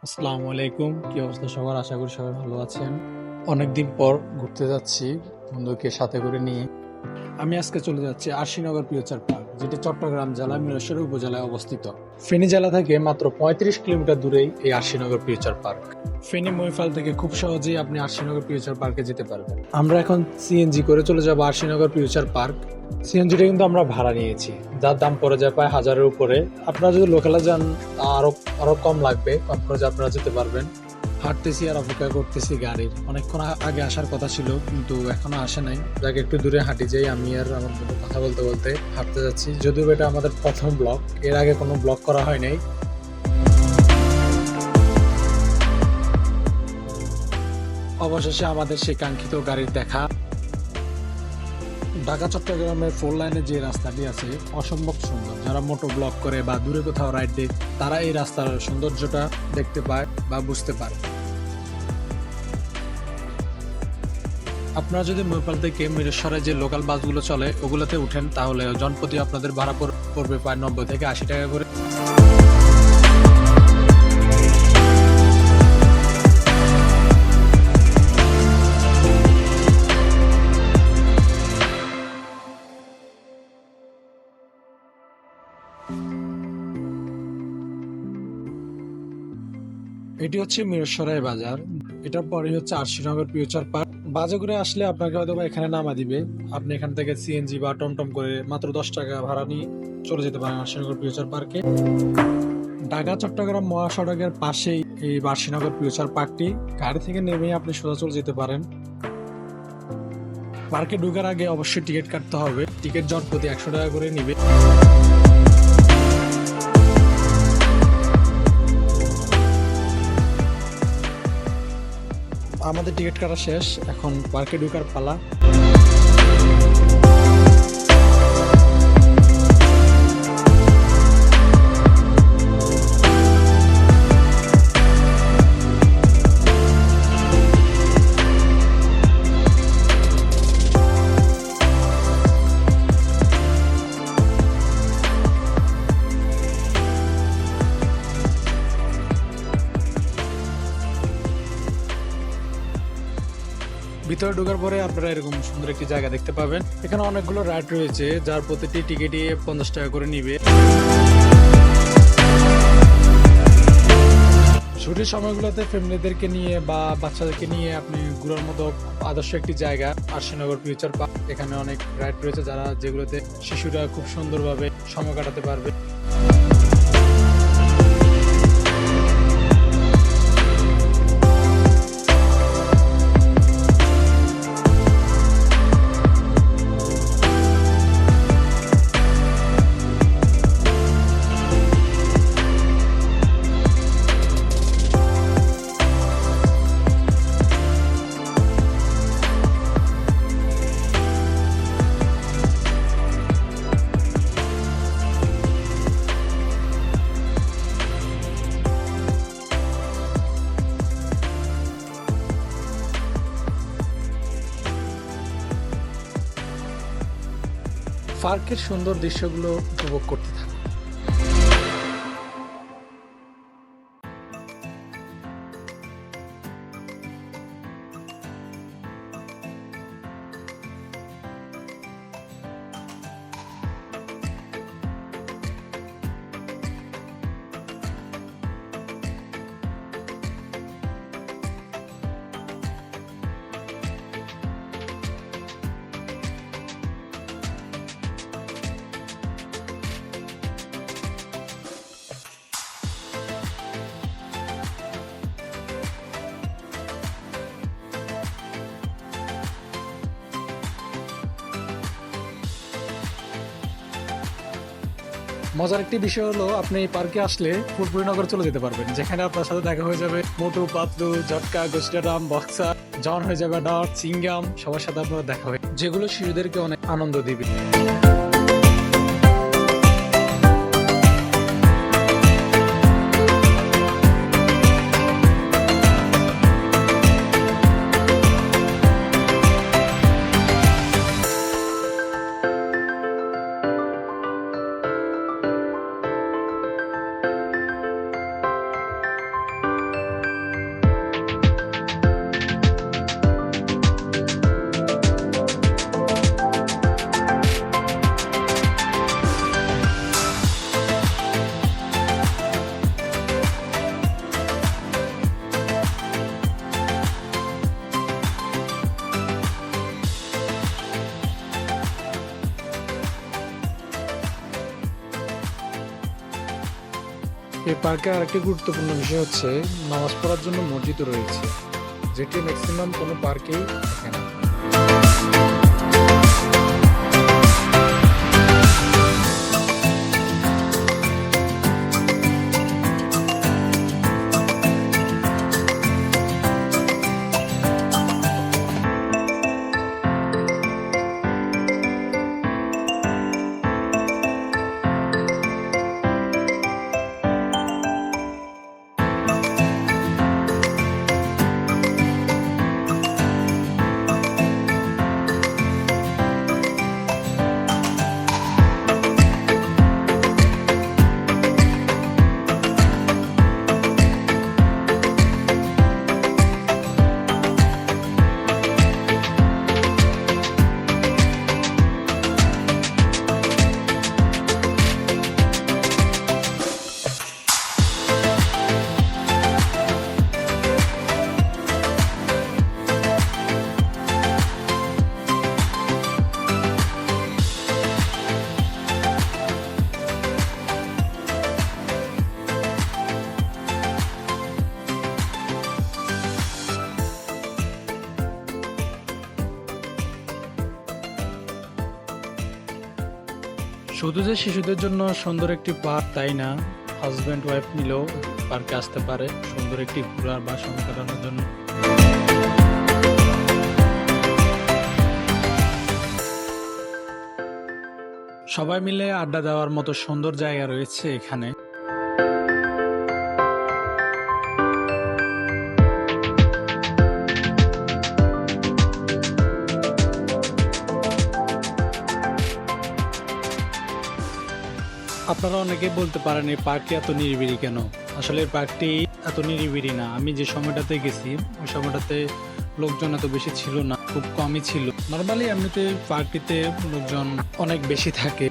আসসালামু আলাইকুম, কি অবস্থা সবার? আশা করি সবাই ভালো আছেন। অনেকদিন পর ঘুরতে যাচ্ছি বন্ধুকে সাথে করে নিয়ে। আমি আজকে চলে যাচ্ছি আরশিনগর ফিউচার পার্ক, যেটি চট্টগ্রাম জেলা মিরসরাই উপজেলায় অবস্থিত। ফেনী জেলা থেকে মাত্র 35 কিলোমিটার দূরেই এই আরশিনগর ফিউচার পার্ক। ফেনী মহিফাল থেকে খুব সহজেই আপনি আরশিনগর ফিউচার পার্কে যেতে পারবেন। আমরা এখন সিএনজি করে চলে যাব আরশিনগর ফিউচার পার্ক। সিএনজিটা কিন্তু আমরা ভাড়া নিয়েছি, যার দাম পড়ে যায় প্রায় 1000-এর উপরে। আপনারা যদি লোকালে যান আরো আরো কম লাগবে, কম খরচে আপনারা যেতে পারবেন। হাঁটতেছি আর অপেক্ষা করতেছি গাড়ির। অনেকক্ষণ আগে আসার কথা ছিল, কিন্তু এখনো আসে নাই। যাকে একটু দূরে হাঁটি যাই, আমি আর আমার বন্ধু কথা বলতে বলতে হাঁটতে যাচ্ছি। যদিও এটা আমাদের প্রথম ব্লগ, এর আগে কোনো ব্লগ করা হয় নাই। অবশেষে আমাদের সেই কাঙ্ক্ষিত গাড়ির দেখা। ঢাকা চট্টগ্রামের 4 লাইনের যে রাস্তাটি আছে অসম্ভব সুন্দর। যারা মোটো ব্লগ করে বা দূরে কোথাও রাইড দেয়, তারা এই রাস্তার সৌন্দর্যটা দেখতে পায় বা বুঝতে পারে। আপনারা যদি মহিপাল থেকে মিরসরাই যে লোকাল বাসগুলো চলে ওগুলোতে উঠেন, তাহলে জনপ্রতি আপনাদের ভাড়া পড়বে প্রায় 90 থেকে 80 টাকা করে। এটি হচ্ছে মিরসরাই বাজার। এটার পরে হচ্ছে আরশিনগর ফিউচার পার্ক। বাজে করে আসলে আপনাকে হয়তো বা এখানে নামা দিবে। আপনি এখান থেকে সিএনজি বা টমটম করে মাত্র 10 টাকা ভাড়া নিয়ে চলে যেতে পারেন আরশিনগর ফিউচার পার্কে। ঢাকা চট্টগ্রাম মহাসড়কের পাশেই এই আরশিনগর ফিউচার পার্কটি। গাড়ি থেকে নেমে আপনি সোজা চলে যেতে পারেন। পার্কে ঢোকার আগে অবশ্যই টিকিট কাটতে হবে। টিকিট জন প্রতি 100 টাকা করে নিবে। আমাদের টিকিট কাটা শেষ, এখন পার্কে ঢোকার পালা। ভিতরে ঢোকার পরে আপনারা এরকম সুন্দর একটি জায়গা দেখতে পাবেন। এখানে অনেকগুলো রাইড রয়েছে, যার প্রতিটি টিকিটে 50 টাকা করে নিবে। ছুটির সময়গুলোতে ফ্যামিলিদেরকে নিয়ে বা বাচ্চাদেরকে নিয়ে আপনি ঘোরার মতো আদর্শ একটি জায়গা আরশিনগর ফিউচার পার্ক। এখানে অনেক রাইড রয়েছে যেগুলোতে শিশুরা খুব সুন্দরভাবে সময় কাটাতে পারবে। পার্কের সুন্দর দৃশ্যগুলো উপভোগ করতে থাকুন। মজার একটি বিষয় হলো, আপনি এই পার্কে আসলে ফুলপুরিনগর চলে যেতে পারবেন, যেখানে আপনার সাথে দেখা হয়ে যাবে মোটু, পাতলু, ঝটকা, গোস্টারাম, বক্সার, জন হয়ে যাবে ডট, সিঙ্গাম। সবার সাথে আপনার দেখা হয়, যেগুলো শিশুদেরকে অনেক আনন্দ দিবে। এই পার্কে আরেকটি গুরুত্বপূর্ণ বিষয় হচ্ছে নামাজ পড়ার জন্য মসজিদও রয়েছে, যেটি ম্যাক্সিমাম কোনো পার্কেই থাকে না। শুধু যে শিশুদের জন্য সুন্দর একটি পার্ক তাই না, হাজব্যান্ড ওয়াইফ মিলেও পার্কে আসতে পারে সুন্দর একটি ঘোরার বা সময় কাটানোর জন্য। সবাই মিলে আড্ডা দেওয়ার মতো সুন্দর জায়গা রয়েছে এখানে। আপনারা অনেকে বলতে পারেন এই পার্কটি এত নিরিবিলি কেন? আসলে এই পার্কটি এত নিরিবিলি না। আমি যে সময়টাতে গেছি ওই সময়টাতে লোকজন এত বেশি ছিল না, খুব কমই ছিল। নর্মালি এমনিতে পার্কটিতে লোকজন অনেক বেশি থাকে।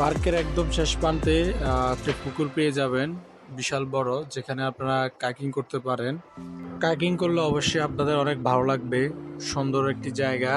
পার্কের একদম শেষ প্রান্তে একটা পুকুর পেয়ে যাবেন, বিশাল বড়, যেখানে আপনারা কাইকিং করতে পারেন। কাইকিং করলে অবশ্যই আপনাদের অনেক ভালো লাগবে, সুন্দর একটি জায়গা।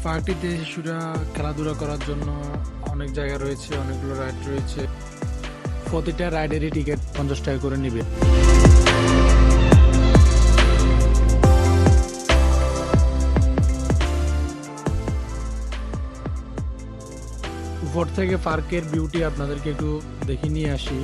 পার্কটিতে শিশুরা খেলাধুলা করার জন্য অনেক জায়গা রয়েছে, অনেকগুলো রাইড রয়েছে। প্রতিটা রাইডেরই টিকিট 50 টাকা করে নেবে। উপর থেকে পার্কের বিউটি আপনাদেরকে একটু দেখে নিয়ে আসি।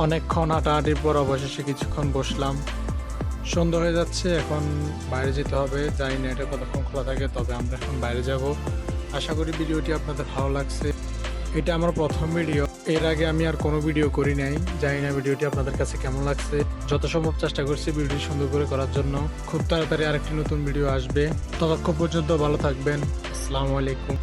অনেকক্ষণ হাঁটাহাঁটির পর অবশেষে কিছুক্ষণ বসলাম। সন্ধ্যা হয়ে যাচ্ছে, এখন বাইরে যেতে হবে। জানি না এটা কতক্ষণ খোলা থাকে, তবে আমরা এখন বাইরে যাব। আশা করি ভিডিওটি আপনাদের ভালো লাগছে। এটা আমার প্রথম ভিডিও, এর আগে আমি আর কোনো ভিডিও করি নাই। জানি না ভিডিওটি আপনাদের কাছে কেমন লাগছে। যত সম্ভব চেষ্টা করছি ভিডিওটি সুন্দর করে করার জন্য। খুব তাড়াতাড়ি আরেকটি নতুন ভিডিও আসবে। ততক্ষণ পর্যন্ত ভালো থাকবেন। আসসালামু আলাইকুম।